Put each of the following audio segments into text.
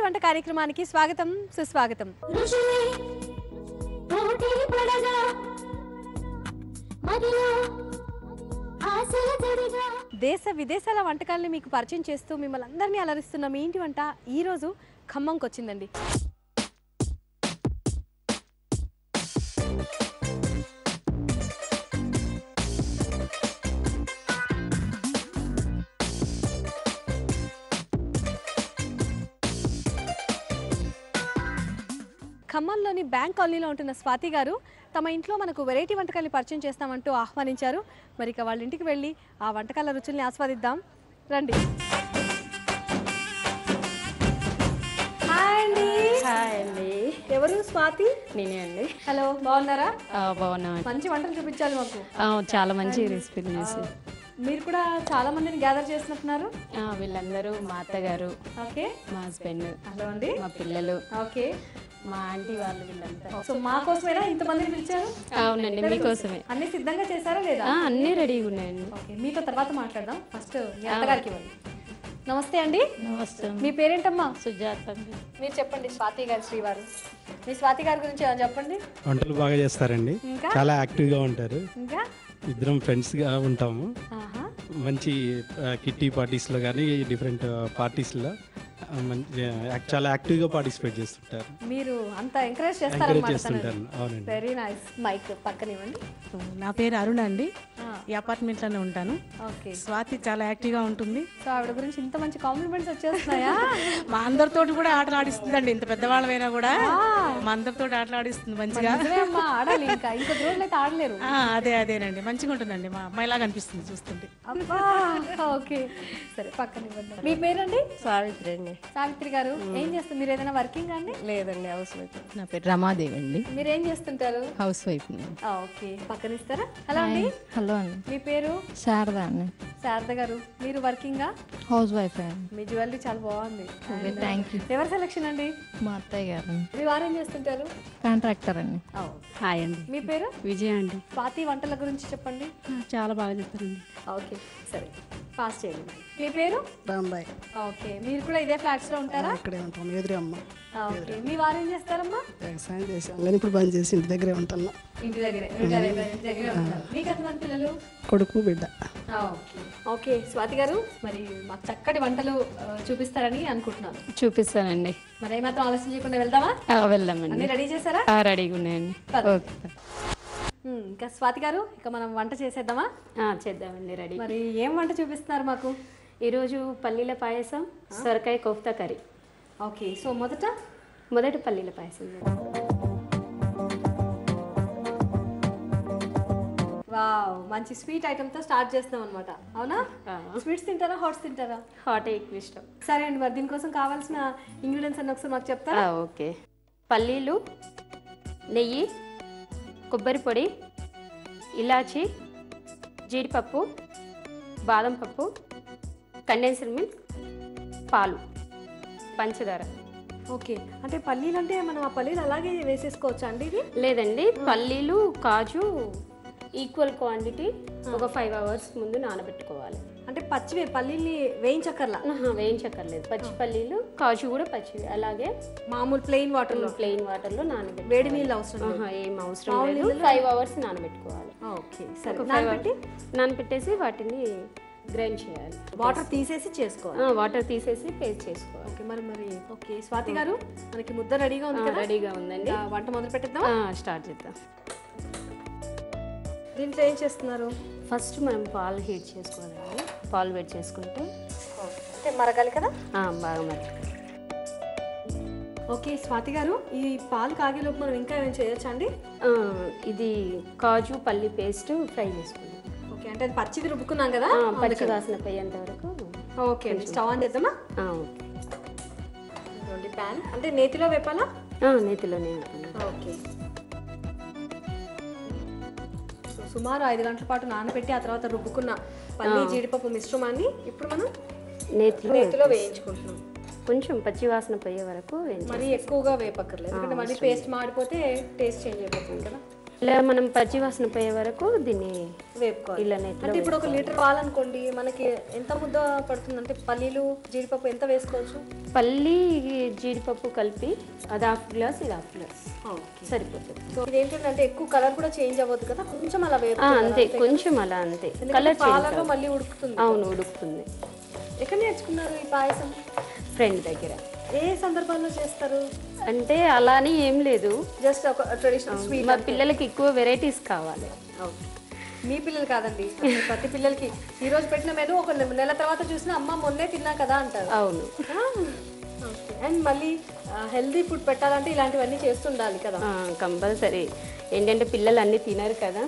వంట కార్యక్రమానికి స్వాగతం సుస్వాగతం. దేశ విదేశాల వంటకాలను మీకు పరిచయం చేస్తూ మిమ్మల్ని అందరినీ అలరిస్తున్న మీ ఇంటి వంట ఈరోజు ఖమ్మంకి వచ్చిందండి. ఖమ్మంలోని బ్యాంక్ కాలనీలో ఉంటున్న స్వాతి గారు తమ ఇంట్లో మనకు వెరైటీ వంటకాన్ని పరిచయం చేస్తామంటూ ఆహ్వానించారు. మరి ఇక వాళ్ళ ఇంటికి వెళ్ళి ఆ వంటకాల రుచుల్ని ఆస్వాదిద్దాం రండి. హాయ్ అండి. హాయ్ అండి. ఎవరు? స్వాతి. నేనే అండి. హలో, బాగున్నారా? బాగున్నా. మంచి వంటలు చూపించాలి మాకు. చాలా మంచి రెసిపీలు చేసి. మీరు కూడా చాలా మందిని గ్యాదర్ చేసినట్టున్నారు. వీళ్ళందరూ మా అత్తగారు, ఓకే, మా హస్బెండ్, హలో అండి, మా పిల్లలు, ఓకే, మా ఆంటీ వాళ్ళు, వీళ్ళంతా. సో మా కోసమేనా ఇంతమందిని పిలిచారు? అవునండి, మీకోసమే. అన్ని సిద్ధంగా చేశారా లేదా? అన్నీ రెడీగా ఉన్నాయండి. ఓకే, మీతో తర్వాత మాట్లాడదాం. ఫస్ట్ మీ అత్తగారికి ఇవ్వండి. నమస్తే అండి. నమస్తే. మీ పేరేంటమ్మా? సుజాత అండి. మీరు చెప్పండి. స్వాతి గారు, శ్రీవారు. మీ స్వాతి గారి గురించి చెప్పండి. వంటలు బాగా చేస్తారండి, ఇంకా చాలా యాక్టివ్గా ఉంటారు. ఇంకా ఇద్దరం ఫ్రెండ్స్గా ఉంటాము. మంచి కిట్టి పార్టీస్లో కానీ డిఫరెంట్ పార్టీస్లో చాలా యాక్టివ్గా పార్టిసిపేట్ చేస్తుంటారు. మీరు అంత ఎంకరేజ్ ఎంకరేజ్ చేస్తుంటారు. అవునండి. Very nice. మైక్ పక్కనివ్వండి. నా పేరు అరుణ అండి. ఈ అపార్ట్మెంట్లోనే ఉంటాను. ఓకే. స్వాతి చాలా యాక్టివ్గా ఉంటుంది. సో ఆవిడ గురించి ఇంత మంచి కాంప్లిమెంట్స్ వచ్చేస్తున్నాయా? మా అందరితోటి కూడా ఆటలు ఆడిస్తుందండి. ఇంత పెద్దవాళ్ళమైనా కూడా మా అందరితో ఆటలు ఆడిస్తుంది మంచిగా. అమ్మా ఆడాలి, ఇంకా ఇంకొక రోజులు అయితే ఆడలేరు. అదేనండి, మంచిగా ఉంటుందండి. మా అమ్మాయిలాగా అనిపిస్తుంది చూస్తుంటే. అబ్బా, ఓకే, సరే పక్కనివ్వండి. మీ పేరండి? సావిత్రి అండి. సావిత్రి గారు ఏం చేస్తారు? మీరు ఏదైనా వర్కింగ్ అండి? లేదండి, హౌస్ వైఫ్. నా పేరు రమాదేవి అండి. మీరు ఏం చేస్తుంటారు? House wife. ఓకే, పక్కనిస్తారా? హలో అండి. హలో అండి. మీ పేరు? శారదా అండి. శారద గారు, మీరు వర్కింగా? హౌస్ వైఫ్ అండి. మీ జ్యువెలరీ చాలా బాగుంది. Thank you. ఎవరి సెలక్షన్ అండి? మా అత్తయ్య గారు. మీ వారు ఏం చేస్తుంటారు? కాంట్రాక్టర్ అండి. హాయ్ అండి. మీ పేరు? విజయ అండి. స్వాతి వంటల గురించి చెప్పండి. చాలా బాగా చెప్తారండి. ఓకే, సరే పాస్ చేయండి. మీ పేరు? రాంబాయ్. ఓకే, మీరు కూడా ఇదే ఫ్లాట్స్ లో ఉంటారా? ఇక్కడే ఉంటాం, ఎదురే అమ్మ. ఓకే, మీ వారు ఏం చేస్తారమ్మా? వ్యవసాయం చేసాం కానీ ఇప్పుడు బంద్ చేసి ఇంటి దగ్గరే ఉంటున్నా. ఇంటి దగ్గరే. మీకు ఎంతమంది పిల్లలు? కొడుకు బిడ్డ. ఓకే, స్వాతి గారు మరి మాకు చక్కటి వంటలు చూపిస్తారని అనుకుంటున్నాను. చూపిస్తానండి. మరి ఏమాత్రం ఆలస్యం చేయకుండా వెళ్దామా? వెళ్దామండి. అన్ని రెడీ చేశారా? రెడీగా ఉన్నాయండి. ఓకే. ఇంకా స్వాతి గారు, ఇక మనం వంట చేసేద్దామా? చేద్దామండి. రెడీ. మరి ఏం వంట చూపిస్తున్నారు మాకు ఈరోజు? పల్లీల పాయసం, సొరకాయ కోఫ్తా కర్రీ. ఓకే, సో మొదట పల్లీల పాయసం. వావ్, మంచి స్వీట్ ఐటమ్తో స్టార్ట్ చేస్తాం అనమాట. అవునా? స్వీట్స్ తింటారా, హాట్స్ తింటారా? హాట్ ఎక్కువ ఇష్టం. సరే అండి, మరి దీనికోసం కావాల్సిన ఇంగ్రీడియంట్స్ అన్ని ఒకసారి మాకు చెప్తారా? ఓకే. పల్లీలు, నెయ్యి, కొబ్బరి పొడి, ఇలాచి, జీడిపప్పు, బాదం పప్పు, కండెన్స్డ్ మిల్క్, పాలు, పంచదార. ఓకే, అంటే పల్లీలు అంటే మనం ఆ పల్లీలు అలాగే వేసేసుకోవచ్చా అండి? ఇది లేదండి, పల్లీలు కాజు ఈక్వల్ క్వాంటిటీ ఒక 5 hours ముందు నానబెట్టుకోవాలి. అంటే పచ్చివే పల్లీల్ని వేయించక్కర్లా? వేయించక్కర్లేదు. పచ్చి పల్లీలు, కాజు కూడా పచ్చివి. అలాగే మామూలు ప్లెయిన్ వాటర్లో నానబెట్టి, వేడి నీళ్ళు అవసరం ఏం అవసరం లేదు. 5 hours నానబెట్టుకోవాలి. ఓకే, సరే. నానబెట్టేసి వాటిని గ్రైండ్ చేయాలి. వాటర్ తీసేసి చేసుకోవాలి. వాటర్ తీసేసి పేస్ట్ చేసుకోవాలి. ఓకే, మరి ఓకే స్వాతి గారు, మనకి ముద్ద రెడీగా ఉంది కదా? రెడీగా ఉందండి. వంట మొదలు పెట్టేద్దాం. స్టార్ట్ చేద్దాం. దీంట్లో ఏం చేస్తున్నారు? ఫస్ట్ మనం పాలు హీట్ చేసుకోవాలండి. పాలు వేడి చేసుకుంటే అంటే మరగాలి కదా? బాగా మరగాలి. ఓకే స్వాతి గారు, ఈ పాలు కాగేలోపు మనం ఇంకా ఏమైనా చేయొచ్చా అండి? ఇది కాజు పల్లి పేస్ట్ ఫ్రై చేసుకుందాం. ఓకే, అంటే అది పచ్చిది రుబ్బుకున్నాం కదా, పచ్చి వాసన పోయేంత వరకు. ఓకే అండి, స్టవ్ ఆన్ చేద్దామా? ఓకే. ప్యాన్ అంటే నేతిలో వేపాలా? నేతిలోనే. ఓకే, సుమారు 5 గంటల పాటు నానబెట్టి ఆ తర్వాత రుబ్బుకున్న పల్లి జీడిపప్పు మిశ్రమాన్ని ఇప్పుడు మనం నేతిలో వేయించుకుంటున్నాం. కొంచెం పచ్చి వాసన పోయే వరకు. మరీ ఎక్కువగా వేపక్కర్లేదు, ఎందుకంటే మళ్ళీ పేస్ట్ మాడిపోతే టేస్ట్ చేంజ్ అయిపోతుంది కదా. ఇలా మనం పచ్చి వాసన పోయే వరకు దీన్ని వేపుకోవాలి. ఇలా నెట్లో అంటే ఇప్పుడు 1 లీటర్ పాలు అనుకోండి, మనకి ఎంత ముద్ద పడుతుంది? అంటే పల్లీలు జీడిపప్పు ఎంత వేసుకోవచ్చు? పల్లి జీడిపప్పు కలిపి అది 1/2 గ్లాస్, ఇది 1/2 గ్లాస్ సరిపోతుంది. సో ఇదేంటంటే ఎక్కువ కలర్ కూడా చేంజ్ అవ్వదు కదా, కొంచెం అలా అంతే, కొంచెం అలా అంతే. కలర్ పాలలో మళ్ళీ ఉడుకుతుంది. అవును, ఉడుకుతుంది. ఎక్కడ నేర్చుకున్నారు ఈ పాయసం? ఫ్రెండ్ దగ్గర. ఏ సందర్భాల్లో చేస్తారు? అంటే అలా అని ఏం లేదు, జస్ట్ ఒక ట్రెడిషనల్ స్వీట్. మా పిల్లలకి ఎక్కువ వెరైటీస్ కావాలి. మీ పిల్లలు కాదండి, ప్రతి పిల్లలకి ఈ రోజు పెట్టిన మెను ఒక నెల తర్వాత చూసినా అమ్మ మొన్నే తిన్నా కదా అంటారు. అవును. అండ్ మళ్ళీ హెల్దీ ఫుడ్ పెట్టాలంటే ఇలాంటివన్నీ చేస్తుండాలి కదా. కంపల్సరీ. ఏంటంటే పిల్లలు అన్నీ తినరు కదా,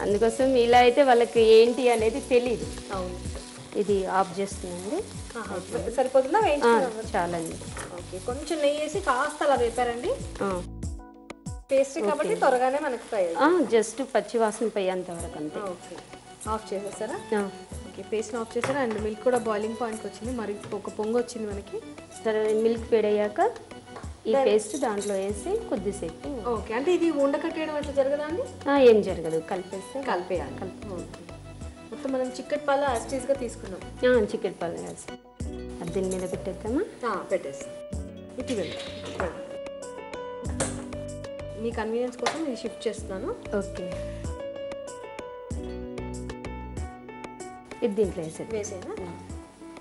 అందుకోసం ఇలా అయితే వాళ్ళకి ఏంటి అనేది తెలియదు. అవును. ఇది ఆఫ్ చేస్తుందండి. సరిపోతుందా? చాలండి. ఓకే, కొంచెం నెయ్యి వేసి కాస్త అలా వేపారండి. పేస్ట్రీ కాబట్టి త్వరగానే మనకు ఫ్రై. జస్ట్ పచ్చి వాసన పోయేంత వరకు అంతే. ఓకే, ఆఫ్ చేసేస్తారా? ఓకే, పేస్ట్ని ఆఫ్ చేసారా. అండ్ మిల్క్ కూడా బాయిలింగ్ పాయింట్కి వచ్చింది, మరి ఒక పొంగు వచ్చింది మనకి. సరే, మిల్క్ వేడయ్యాక ఈ పేస్ట్ దాంట్లో వేసి కొద్దిసేపు. ఓకే, అంటే ఇది ఉండకట్టేయడం అట్లా జరగదా అండి? ఏం జరగదు, కలిపేస్తే కలిపేయాలి. మొత్తం మనం చిక్కటి పాలు యాస్టీస్గా తీసుకున్నాం. చికెన్ పాలు వేసి అది దీని మీద పెట్టేద్దామా? పెట్టేసి ఇటు వెళ్ళి మీ కన్వీనియన్స్ కోసం ఇది షిఫ్ట్ చేస్తున్నాను. ఓకే, ఇది దీంట్లో వేసేది. వేసేనా?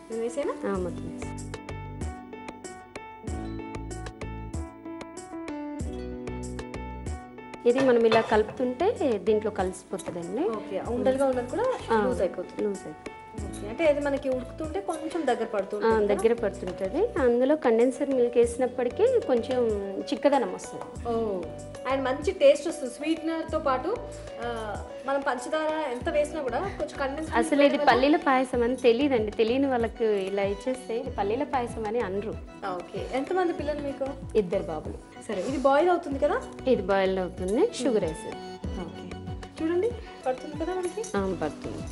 నేను వేసేనా? మొత్తం వేసి ఇది మనం ఇలా కలుపుతుంటే దీంట్లో కలిసిపోతుందండి. ఓకే, ఉండలుగా ఉన్నది కూడా లూజ్ అయిపోతుంది. లూజ్ అయిపోతుంది. అంటే ఇది మనకి ఉడుకుతుంటే కొంచెం దగ్గర పడుతుంటుంది. అందులో కండెన్సర్ మిల్క్ వేసినప్పటికీ కొంచెం చిక్కదనం వస్తుంది. అండ్ మంచి టేస్ట్ వస్తుంది. స్వీట్నర్తో పాటు మనం పంచదార ఎంత వేసినా కూడా కొంచెం కండెన్సర్. అసలు ఇది పల్లీల పాయసం అని తెలియదండి, తెలియని వాళ్ళకి ఇలా ఇచ్చేస్తే ఇది పల్లీల పాయసం అని అనరు. ఓకే, ఎంతమంది పిల్లలు మీకు? 2 బాబులు. సరే, ఇది బాయిల్ అవుతుంది కదా? ఇది బాయిల్ అవుతుంది, షుగర్ వేసేది. ఓకే, చూడండి పడుతుంది కదా మనకి. పడుతుంది.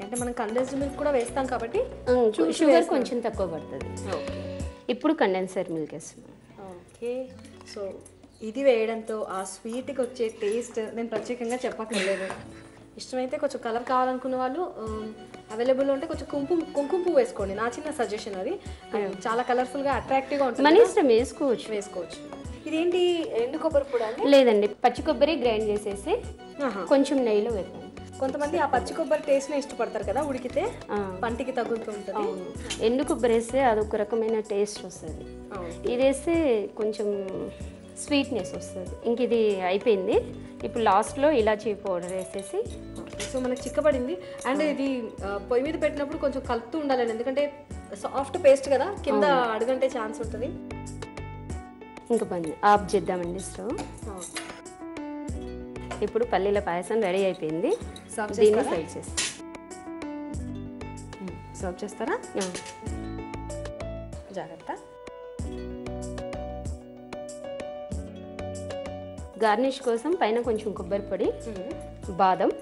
అంటే మనం కండెన్స్డ్ మిల్క్ కూడా వేస్తాం కాబట్టి షుగర్ కొంచెం తక్కువ పడుతుంది. ఇప్పుడు కండెన్సర్ మిల్క్ వేస్తున్నాం. ఓకే, సో ఇది వేయడంతో ఆ స్వీట్కి వచ్చే టేస్ట్ నేను ప్రత్యేకంగా చెప్పక్కర్లేదు. ఇష్టమైతే కొంచెం కలర్ కావాలనుకున్న వాళ్ళు అవైలబుల్ ఉంటే కొంచెం కుంకుమ పువ్వు వేసుకోండి. నా చిన్న సజెషన్ అది. చాలా కలర్ఫుల్గా అట్రాక్టివ్గా ఉంటుంది. మన ఇష్టం, వేసుకోవచ్చు. ఇదేంటి, ఎండు కొబ్బరి పొడి అండి? లేదండి, పచ్చి కొబ్బరి గ్రైండ్ చేసేసి కొంచెం నెయ్యిలో వేద్దాం. కొంతమంది ఆ పచ్చి కొబ్బరి టేస్ట్ని ఇష్టపడతారు కదా, ఉడికితే పంటికి తగులుతూ ఉంటుంది. ఎండు కొబ్బరి వేస్తే అదొక రకమైన టేస్ట్ వస్తుంది. ఇది వేస్తే కొంచెం స్వీట్నెస్ వస్తుంది. ఇంక ఇది అయిపోయింది. ఇప్పుడు లాస్ట్లో ఇలాచీ పౌడర్ వేసేసి. సో మనకు చిక్కబడింది. అండ్ ఇది పొయ్యి మీద పెట్టినప్పుడు కొంచెం కలుపుతూ ఉండాలండి, ఎందుకంటే సాఫ్ట్ పేస్ట్ కదా, కింద అడుగంటే ఛాన్స్ ఉంటుంది. ఇంకా పని ఆఫ్ చేద్దామండి స్టవ్. ఇప్పుడు పల్లీల పాయసం రెడీ అయిపోయింది. దీన్ని సర్వ్ చేస్తాం. సర్వ్ చేస్తారా? జాగ్రత్త. గార్నిష్ కోసం పైన కొంచెం కొబ్బరి పొడి, బాదం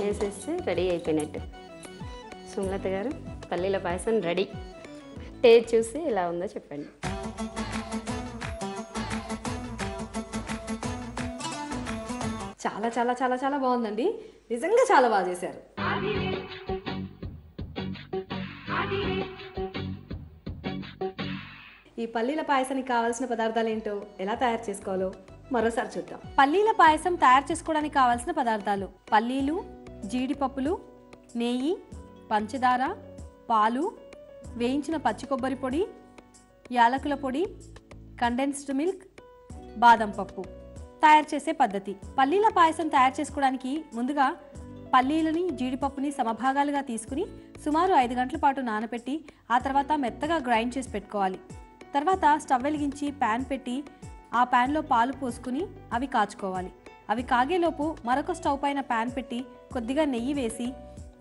వేసేస్తే రెడీ అయిపోయినట్టు. సుమలత గారు, పల్లీల పాయసం రెడీ. టేస్ట్ చూసి ఎలా ఉందో చెప్పండి. చాలా చాలా చాలా చాలా బాగుందండి, నిజంగా చాలా బాగా చేశారు. ఈ పల్లీల పాయసానికి కావాల్సిన పదార్థాలు ఏంటో, ఎలా తయారు చేసుకోవాలో మరోసారి చూద్దాం. పల్లీల పాయసం తయారు చేసుకోవడానికి కావాల్సిన పదార్థాలు: పల్లీలు, జీడిపప్పులు, నెయ్యి, పంచదార, పాలు, వేయించిన పచ్చి కొబ్బరి పొడి, యాలకుల పొడి, కండెన్స్డ్ మిల్క్, బాదం పప్పు. తయారు చేసే పద్ధతి: పల్లీల పాయసం తయారు చేసుకోవడానికి ముందుగా పల్లీలని, జీడిపప్పుని సమభాగాలుగా తీసుకుని సుమారు 5 గంటల పాటు నానబెట్టి ఆ తర్వాత మెత్తగా గ్రైండ్ చేసి పెట్టుకోవాలి. తర్వాత స్టవ్ వెలిగించి ప్యాన్ పెట్టి ఆ ప్యాన్లో పాలు పోసుకుని అవి కాచుకోవాలి. అవి కాగేలోపు మరొక స్టవ్ పైన ప్యాన్ పెట్టి కొద్దిగా నెయ్యి వేసి,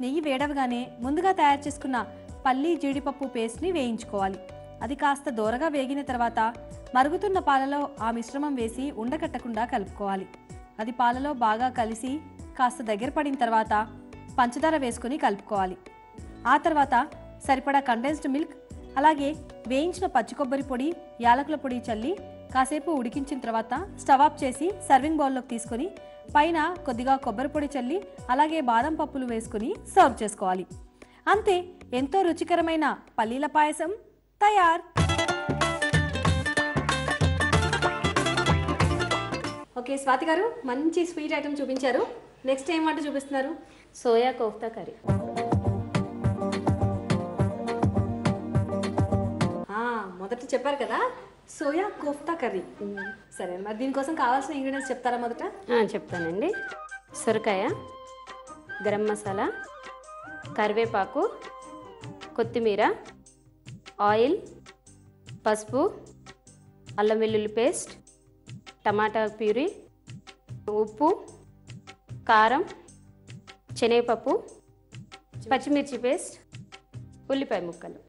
నెయ్యి వేడవగానే ముందుగా తయారు చేసుకున్న పల్లీ జీడిపప్పు పేస్ట్ని వేయించుకోవాలి. అది కాస్త దోరగా వేగిన తర్వాత మరుగుతున్న పాలలో ఆ మిశ్రమం వేసి ఉండకట్టకుండా కలుపుకోవాలి. అది పాలలో బాగా కలిసి కాస్త దగ్గర పడిన తర్వాత పంచదార వేసుకుని కలుపుకోవాలి. ఆ తర్వాత సరిపడా కండెన్స్డ్ మిల్క్, అలాగే వేయించిన పచ్చి కొబ్బరి పొడి, యాలకుల పొడి చల్లి కాసేపు ఉడికించిన తర్వాత స్టవ్ ఆఫ్ చేసి సర్వింగ్ బౌల్లోకి తీసుకొని పైన కొద్దిగా కొబ్బరి పొడి చల్లి అలాగే బాదం పప్పులు వేసుకుని సర్వ్ చేసుకోవాలి. అంతే, ఎంతో రుచికరమైన పల్లీల పాయసం తయారు. ఓకే స్వాతి గారు, మంచి స్వీట్ ఐటమ్ చూపించారు. నెక్స్ట్ ఏం వంట చూపిస్తున్నారు? Soya kofta curry. మొదట చెప్పారు కదా సోయా కోఫ్తా కర్రీ. సరే, మరి దీనికోసం కావాల్సిన ఇంగ్రీడియంట్స్ చెప్తారా మొదట? చెప్తానండి. సొరకాయ, గరం మసాలా, కరివేపాకు, కొత్తిమీర, ఆయిల్, పసుపు, అల్లం వెల్లుల్లి పేస్ట్, టమాటా ప్యూరీ, ఉప్పు, కారం, శనగపప్పు, పచ్చిమిర్చి పేస్ట్, ఉల్లిపాయ ముక్కలు,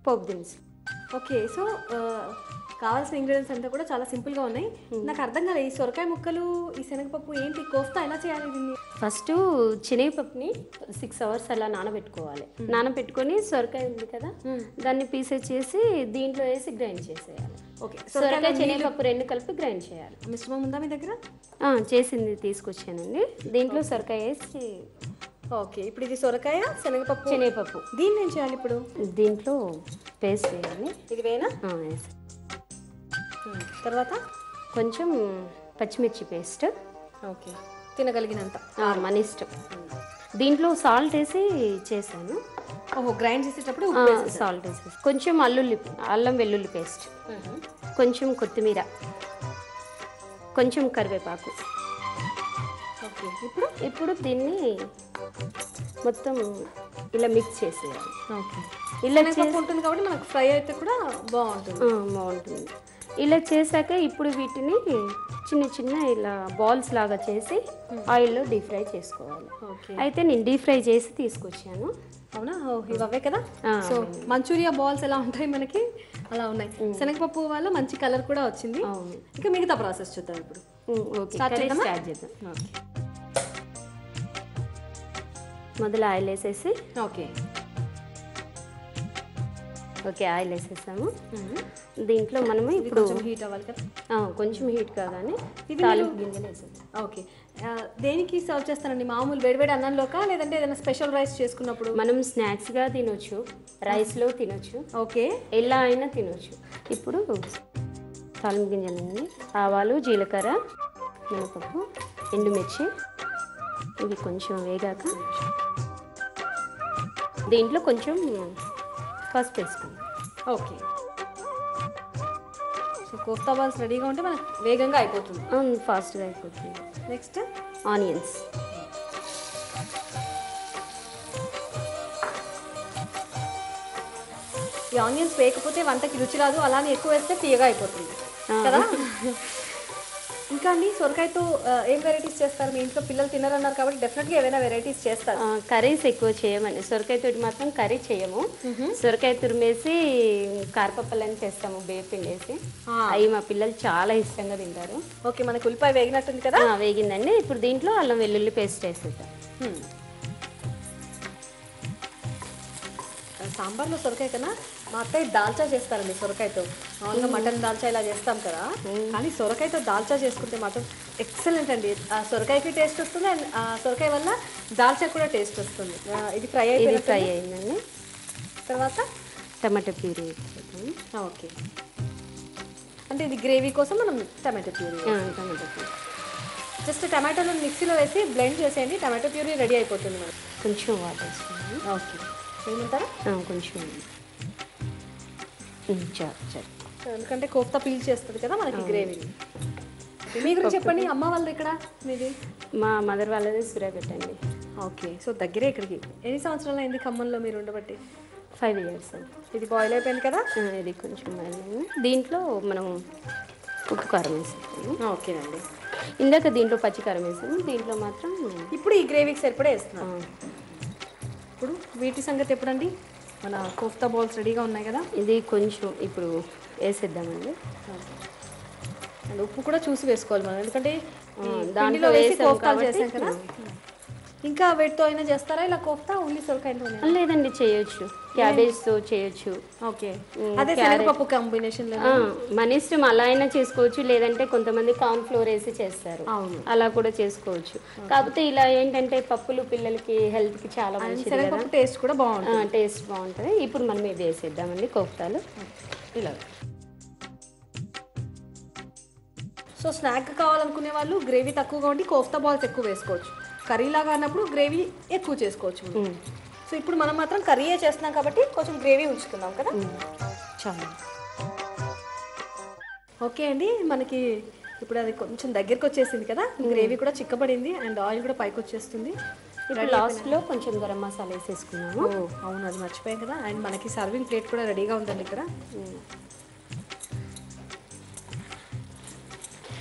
పోపు దినుసులు. ఓకే, సో కావాల్సిన ఇంగ్రీడియంట్స్ అంతా కూడా చాలా సింపుల్గా ఉన్నాయి. నాకు అర్థం కాలేదు, ఈ సొరకాయ ముక్కలు, ఈ శనగపప్పు ఏంటి, కోఫ్తా ఎలా చేయాలి దీన్ని? ఫస్ట్ శనగపప్పుని 6 hours అలా నానబెట్టుకోవాలి. నానబెట్టుకొని సొరకాయ ఉంది కదా, దాన్ని పీసెస్ చేసి దీంట్లో వేసి గ్రైండ్ చేసేయాలి. ఓకే, సొరకాయ శనగపప్పు 2 కలిపి గ్రైండ్ చేయాలి. మిశ్రమం ఉందా మీ దగ్గర? చేసింది తీసుకొచ్చానండి. దీంట్లో సొరకాయ వేసి. ఓకే, ఇప్పుడు ఇది సొరకాయ శనగపప్పు, దీన్ని ఏం చేయాలి ఇప్పుడు? దీంట్లో పేస్ట్ వేయాలి. ఇది వేనా? వేసి తర్వాత కొంచెం పచ్చిమిర్చి పేస్ట్. ఓకే, తినగలిగినంత, మన ఇష్టం. దీంట్లో సాల్ట్ వేసి చేశాను. ఓహో, గ్రైండ్ చేసేటప్పుడు సాల్ట్ వేసి కొంచెం అల్లం వెల్లుల్లి పేస్ట్, కొంచెం కొత్తిమీర, కొంచెం కరివేపాకు. ఓకే, ఇప్పుడు దీన్ని మొత్తం ఇలా మిక్స్ చేసేయాలి. ఓకే, ఇలా ఉంటుంది కాబట్టి మనకు ఫ్రై అయితే కూడా బాగుంటుంది. ఇలా చేశాక ఇప్పుడు వీటిని చిన్న చిన్న ఇలా బాల్స్ లాగా చేసి ఆయిల్లో డీప్ ఫ్రై చేసుకోవాలి. అయితే నేను డీప్ ఫ్రై చేసి తీసుకొచ్చాను. అవునా? ఇవి అవే కదా. సో మంచూరియా బాల్స్ ఎలా ఉంటాయి మనకి, అలా ఉన్నాయి. శనగపప్పు వల్ల మంచి కలర్ కూడా వచ్చింది. ఇంకా మిగతా ప్రాసెస్ చూద్దాం ఇప్పుడు. స్టార్ట్ చేద్దాం. మొదలు ఆయిల్ వేసేసి. ఓకే, ఆయిల్ వేసేసాము. దీంట్లో మనము ఇప్పుడు హీట్ అవ్వాలి కదా, కొంచెం హీట్ కాగానే తాలింపు గింజలు వేసేది. ఓకే, దేనికి సర్వ్ చేస్తానండి? మామూలు వేడివేడి అన్నంలోకా, లేదంటే ఏదైనా స్పెషల్ రైస్ చేసుకున్నప్పుడు? మనం స్నాక్స్గా తినొచ్చు, రైస్లో తినొచ్చు, ఓకే, ఎలా అయినా తినొచ్చు. ఇప్పుడు తాలింపు గింజలు, ఆవాలు, జీలకర్ర, మినపప్పు, ఎండుమిర్చి, ఇవి కొంచెం వేగాక దీంట్లో కొంచెం పసుపు వేసుకుందాం. ఓకే, సో కోఫ్తా బాల్స్ రెడీగా ఉంటే మనకు వేగంగా అయిపోతుంది. ఫాస్ట్గా అయిపోతుంది. Next onions. ఈ ఆనియన్స్ వేయకపోతే వంటకి రుచి రాదు, అలానే ఎక్కువ వేస్తే తీయగా అయిపోతుంది కదా. ఇంకా అండి, సొరకాయతో ఏం వెరైటీస్ చేస్తారు? మీ ఇంట్లో పిల్లలు తినరన్నారు కాబట్టి డెఫినెట్గా ఏమైనా వెరైటీస్ చేస్తారు. కర్రీస్ ఎక్కువ చేయమని, సొరకాయతో మాత్రం కర్రీ చేయము. సొరకాయ తురిమేసి కారపప్పలని చేస్తాము, బేపిండి వేసి. అవి మా పిల్లలు చాలా ఇష్టంగా తింటారు. ఓకే, మనకు ఉల్లిపాయ వేగినట్టుంది కదా. వేగిందండి. ఇప్పుడు దీంట్లో అల్లం వెల్లుల్లి పేస్ట్ వేసేద్దాం. సాంబార్లో సొరకాయ కన్నా మా అత్తయ్య దాల్చా చేస్తారండి సొరకాయతో. మామూలుగా మటన్ దాల్చా ఇలా చేస్తాం కదా, కానీ సొరకాయతో దాల్చా చేసుకుంటే మాత్రం ఎక్సలెంట్ అండి. ఆ సొరకాయకి టేస్ట్ వస్తుంది, అండ్ ఆ సొరకాయ వల్ల దాల్చా కూడా టేస్ట్ వస్తుంది. ఇది ఫ్రై అయిందండి. తర్వాత టమాటో ప్యూరీ. ఓకే, అంటే ఇది గ్రేవీ కోసం మనం టమాటో ప్యూరీ. జస్ట్ టమాటోలో మిక్సీలో వేసి బ్లెండ్ చేసేయండి, టమాటో ప్యూరీ రెడీ అయిపోతుంది మనకి. కొంచెం వాటర్ వేసుకుందాం. ఓకే, ఏమంటారా? కొంచెం ఎందుకంటే కోఫ్తా పీల్ చేస్తుంది కదా మనకి గ్రేవీని. మీ గురించి చెప్పండి. అమ్మ వాళ్ళు ఇక్కడ మీది? మా మదర్ వాళ్ళది సూర్యాపేట అండి. ఓకే, సో దగ్గరే. ఇక్కడికి ఎన్ని సంవత్సరాలు అయింది ఖమ్మంలో మీరు ఉండబట్టి? 5 years. ఇది బాయిల్ అయిపోయింది కదా. ఇది కొంచెం దీంట్లో మనం ఉప్పు కారం వేసాము. ఓకేనండి. ఇందాక దీంట్లో పచ్చి కారం వేసాము, దీంట్లో మాత్రం ఇప్పుడు ఈ గ్రేవీకి సరిపడే వేస్తున్నాం. ఇప్పుడు వీటి సంగతి ఎప్పుడండి? మన కోఫ్తా బాల్స్ రెడీగా ఉన్నాయి కదా, ఇది కొంచెం ఇప్పుడు వేసేద్దామండి. అండ్ ఉప్పు కూడా చూసి వేసుకోవాలి మనం, ఎందుకంటే దాంట్లో వేసి కోఫ్తాలు చేసాం కదా. ఇంకా వీటితో అయినా చేస్తారా ఇలా కోఫ్తా ఓన్లీ సొరకాయతోనే? లేదండి, చేయొచ్చు, క్యాబేజ్తో చేయొచ్చు. ఓకే, అదే శనగపప్పు కాంబినేషన్ మన ఇష్టం, అలా అయినా చేసుకోవచ్చు, లేదంటే కొంతమంది కార్న్ ఫ్లోర్ వేసి చేస్తారు, అలా కూడా చేసుకోవచ్చు. కాకపోతే ఇలా ఏంటంటే పప్పులు పిల్లలకి హెల్త్కి చాలా మంచిది కదా, శనగపప్పు టేస్ట్ కూడా బాగుంటుంది. టేస్ట్ బాగుంటుంది. ఇప్పుడు మనం ఇది వేసేద్దామండి కోఫ్తాలు ఇలా. సో స్నాక్ కావాలనుకునే వాళ్ళు గ్రేవీ తక్కువగా ఉండి కోఫ్తా బాల్స్ ఎక్కువ వేసుకోవచ్చు. కర్రీలాగా అన్నప్పుడు గ్రేవీ ఎక్కువ చేసుకోవచ్చు. సో ఇప్పుడు మనం మాత్రం కర్రీయే చేస్తున్నాం కాబట్టి కొంచెం గ్రేవీ ఉంచుతున్నాం కదా. చాలా ఓకే అండి. మనకి ఇప్పుడు అది కొంచెం దగ్గరికి వచ్చేసింది కదా, గ్రేవీ కూడా చిక్కబడింది అండ్ ఆయిల్ కూడా పైకి వచ్చేస్తుంది. ఇప్పుడు లాస్ట్లో కొంచెం గరం మసాలా వేసేసుకున్నాము. అవును, అది మర్చిపోయాం కదా. అండ్ మనకి సర్వింగ్ ప్లేట్ కూడా రెడీగా ఉందండి ఇక్కడ.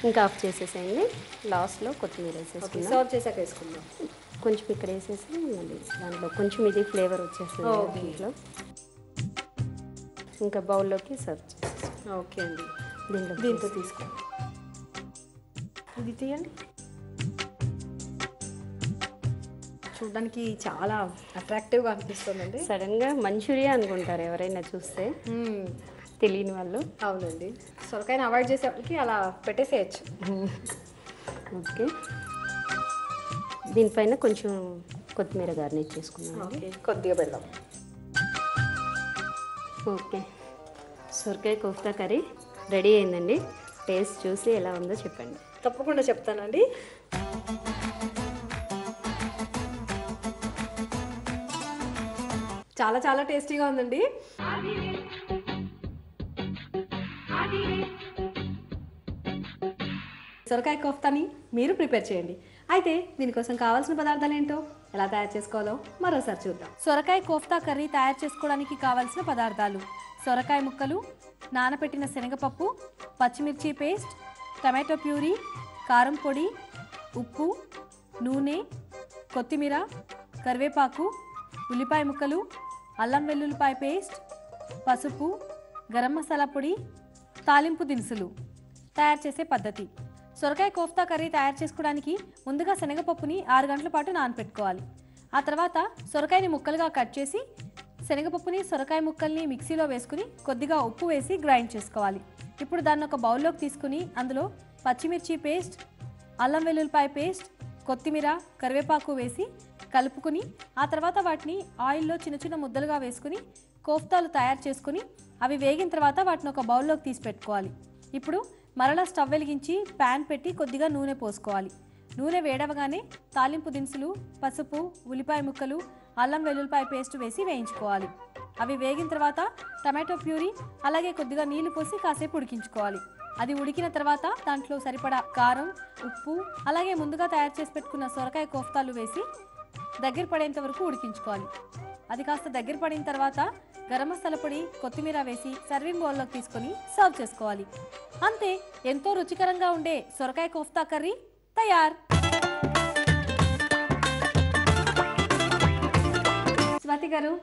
ఇంకా ఆఫ్ చేసేసేయండి. లాస్ట్లో కొత్తిమీర వేసేసుకుందాం. సర్వ్ చేసాక వేసుకుందాం. కొంచెం ఇక్కడ వేసేసి మళ్ళీ దాంట్లో కొంచెం ఇది ఫ్లేవర్ వచ్చేస్తుంది దీంట్లో. ఇంకా బౌల్లోకి సర్వ్ చేసేసి ఓకే అండి. దీంతో తీసుకోండి. ఇది తీయండి. చూడడానికి చాలా అట్రాక్టివ్గా అనిపిస్తుందండి. సడన్గా మంచూరియా అనుకుంటారు ఎవరైనా చూస్తే, తెలియని వాళ్ళు. అవునండి, సొరకాయని అవాయిడ్ చేసే వాళ్ళకి అలా పెట్టేసేయచ్చు. ఓకే, దీనిపైన కొంచెం కొత్తిమీర గార్నిష్ చేసుకున్నాం. ఓకే, కొద్దిగా పెడదాం. ఓకే, సొరకాయ కోఫ్తా కర్రీ రెడీ అయిందండి. టేస్ట్ చూసి ఎలా ఉందో చెప్పండి. తప్పకుండా చెప్తానండి. చాలా చాలా టేస్టీగా ఉందండి. సొరకాయ కోఫ్తాని మీరు ప్రిపేర్ చేయండి. అయితే దీనికోసం కావాల్సిన పదార్థాలు ఏంటో, ఎలా తయారు చేసుకోవాలో మరోసారి చూద్దాం. సొరకాయ కోఫ్తా కర్రీ తయారు చేసుకోవడానికి కావాల్సిన పదార్థాలు: సొరకాయ ముక్కలు, నానబెట్టిన శనగపప్పు, పచ్చిమిర్చి పేస్ట్, టమాటో ప్యూరీ, కారం పొడి, ఉప్పు, నూనె, కొత్తిమీర, కరివేపాకు, ఉల్లిపాయ ముక్కలు, అల్లం వెల్లుల్లిపాయ పేస్ట్, పసుపు, గరం మసాలా పొడి, తాలింపు దినుసులు. తయారు చేసే పద్ధతి: సొరకాయ కోఫ్తా కర్రీ తయారు చేసుకోవడానికి ముందుగా శనగపప్పుని 6 గంటల పాటు నానపెట్టుకోవాలి. ఆ తర్వాత సొరకాయని ముక్కలుగా కట్ చేసి శనగపప్పుని, సొరకాయ ముక్కల్ని మిక్సీలో వేసుకుని కొద్దిగా ఉప్పు వేసి గ్రైండ్ చేసుకోవాలి. ఇప్పుడు దాన్ని ఒక బౌల్లోకి తీసుకుని అందులో పచ్చిమిర్చి పేస్ట్, అల్లం వెల్లుల్లిపాయ పేస్ట్, కొత్తిమీర, కరివేపాకు వేసి కలుపుకుని ఆ తర్వాత వాటిని ఆయిల్లో చిన్న చిన్న ముద్దలుగా వేసుకుని కోఫ్తాలు తయారు చేసుకుని అవి వేగిన తర్వాత వాటిని ఒక బౌల్లోకి తీసి పెట్టుకోవాలి. ఇప్పుడు మరలా స్టవ్ వెలిగించి ప్యాన్ పెట్టి కొద్దిగా నూనె పోసుకోవాలి. నూనె వేడవగానే తాలింపు దినుసులు, పసుపు, ఉల్లిపాయ ముక్కలు, అల్లం వెల్లుల్లిపాయ పేస్ట్ వేసి వేయించుకోవాలి. అవి వేగిన తర్వాత టమాటో ప్యూరీ అలాగే కొద్దిగా నీళ్లు పోసి కాసేపు ఉడికించుకోవాలి. అది ఉడికిన తర్వాత దాంట్లో సరిపడా కారం, ఉప్పు అలాగే ముందుగా తయారు చేసి పెట్టుకున్న సొరకాయ కోఫ్తాలు వేసి దగ్గర పడేంత వరకు ఉడికించుకోవాలి. అది కాస్త దగ్గర పడిన తర్వాత గరం మసాలా పొడి, కొత్తిమీర వేసి సర్వింగ్ బౌల్లోకి తీసుకొని సర్వ్ చేసుకోవాలి. అంతే, ఎంతో రుచికరంగా ఉండే సొరకాయ కోఫ్తా కర్రీ తయార్. స్వాతి గారు,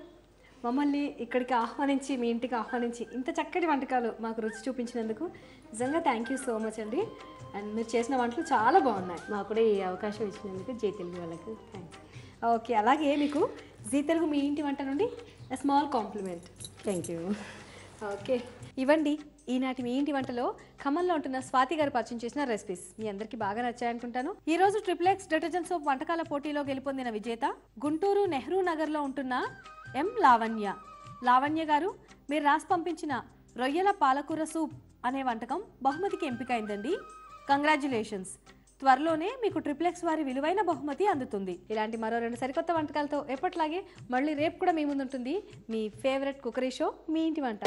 మమ్మల్ని ఇక్కడికి ఆహ్వానించి, మీ ఇంటికి ఆహ్వానించి ఇంత చక్కటి వంటకాలు మాకు రుచి చూపించినందుకు నిజంగా థ్యాంక్ యూ సో మచ్ అండి. అండ్ మీరు చేసిన వంటలు చాలా బాగున్నాయి. మాకు కూడా ఈ అవకాశం ఇచ్చినందుకు జీ తెలుగు వాళ్ళకి థ్యాంక్స్. ఓకే, అలాగే మీకు జీ తెలుగు మీ ఇంటి వంట నుండి small compliment. Thank you. Okay, ఇవ్వండి ఈనాటి మీ ఇంటి వంటలో ఖమ్మంలో ఉంటున్న స్వాతి గారు పరిచయం చేసిన రెసిపీస్. మీ అందరికీ బాగా నచ్చాయనుకుంటాను. ఈ రోజు ట్రిప్లెక్స్ డిటర్జెంట్ సోప్ వంటకాల పోటీలో గెలుపొందిన విజేత గుంటూరు నెహ్రూ నగర్లో ఉంటున్న ఎం లావణ్య. లావణ్య గారు, మీరు రాసి పంపించిన రొయ్యల పాలకూర సూప్ అనే వంటకం బహుమతికి ఎంపికైందండి. కంగ్రాచ్యులేషన్స్. త్వరలోనే మీకు ట్రిప్లెక్స్ వారి విలువైన బహుమతి అందుతుంది. ఇలాంటి మరో 2 సరికొత్త వంటకాలతో ఎప్పట్లాగే మళ్ళీ రేపు కూడా మీ ముందు ఉంటుంది మీ ఫేవరెట్ కుకరీ షో, మీ ఇంటి వంట.